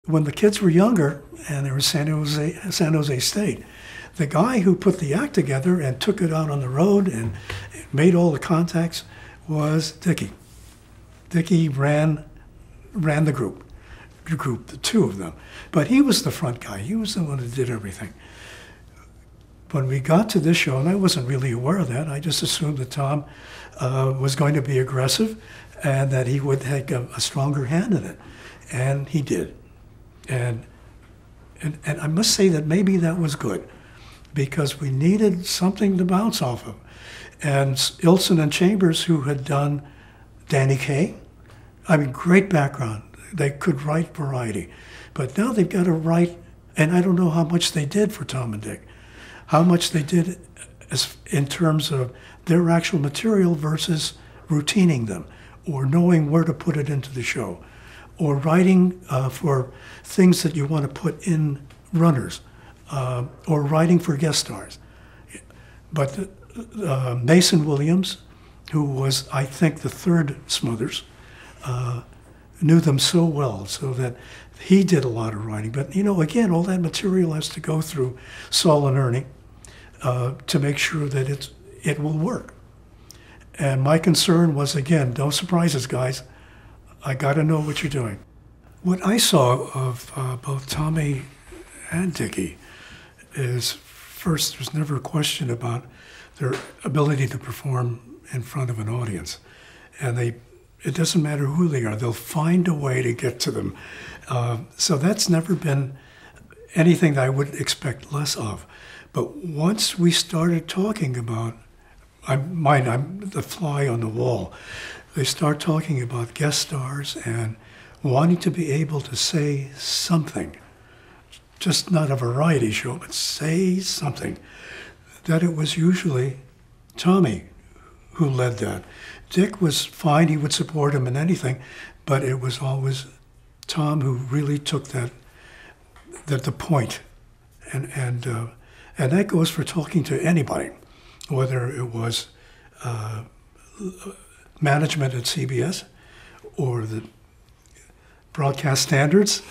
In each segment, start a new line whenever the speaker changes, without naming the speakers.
When the kids were younger, and they were San Jose State, the guy who put the act together and took it out on the road and made all the contacts was Dickie. Dickie ran the group, the two of them. But he was the front guy. He was the one who did everything. When we got to this show, and I wasn't really aware of that, I just assumed that Tom was going to be aggressive and that he would take a stronger hand in it. And he did. And I must say that maybe that was good, because we needed something to bounce off of. And Ilson and Chambers, who had done Danny Kaye, I mean, great background. They could write variety. But now they've got to write, and I don't know how much they did for Tom and Dick, how much they did in terms of their actual material versus routining them, or knowing where to put it into the show, or writing for things that you want to put in runners, or writing for guest stars. But Mason Williams, who was, I think, the third Smothers, knew them so well, so that he did a lot of writing. But, you know, again, all that material has to go through Saul and Ernie to make sure that it will work. And my concern was, again, don't surprise us, guys. I got to know what you're doing. What I saw of both Tommy and Dickie is, first, there's never a question about their ability to perform in front of an audience. And it doesn't matter who they are, they'll find a way to get to them. So that's never been anything that I would expect less of. But once we started talking about, I'm the fly on the wall, they start talking about guest stars and wanting to be able to say something, just not a variety show, but say something, that it was usually Tommy who led that. Dick was fine, he would support him in anything, but it was always Tom who really took the point. And that goes for talking to anybody, whether it was management at CBS or the broadcast standards.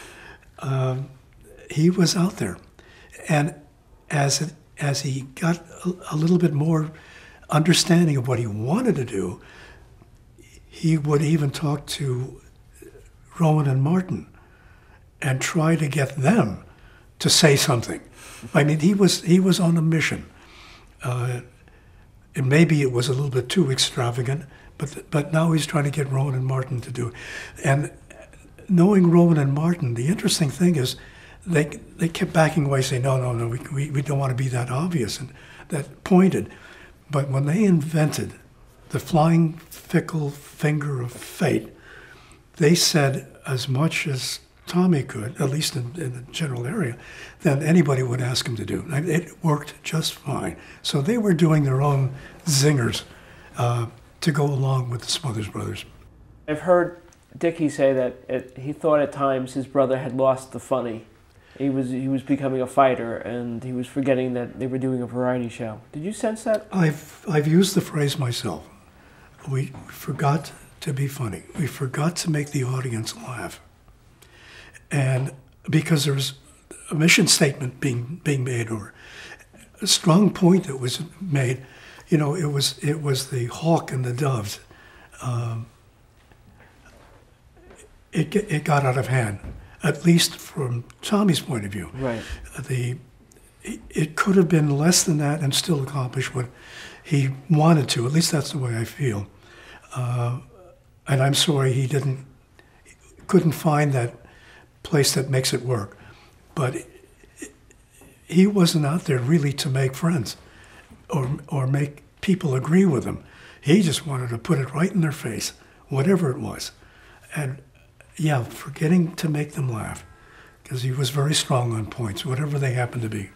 He was out there. And as he got a little bit more understanding of what he wanted to do, he would even talk to Rowan and Martin and try to get them to say something. I mean, he was on a mission. And maybe it was a little bit too extravagant, but now he's trying to get Rowan and Martin to do it. And knowing Rowan and Martin, the interesting thing is they kept backing away, saying, no, we don't want to be that obvious and that pointed. But when they invented the flying fickle finger of fate, they said as much as Tommy could, at least in the general area, than anybody would ask him to do. And it worked just fine. So they were doing their own zingers to go along with the Smothers Brothers.
I've heard Dickie say that he thought at times his brother had lost the funny. He was becoming a fighter, and he was forgetting that they were doing a variety show. Did you sense that?
I've used the phrase myself. We forgot to be funny. We forgot to make the audience laugh. And because there's a mission statement being made, or a strong point that was made, you know, it was the hawk and the doves. It got out of hand, at least from Tommy's point of view.
Right.
It could have been less than that and still accomplish what he wanted to. At least that's the way I feel. And I'm sorry he couldn't find that place that makes it work. But he wasn't out there really to make friends or make people agree with him. He just wanted to put it right in their face, whatever it was. And yeah, forgetting to make them laugh, because he was very strong on points, whatever they happened to be.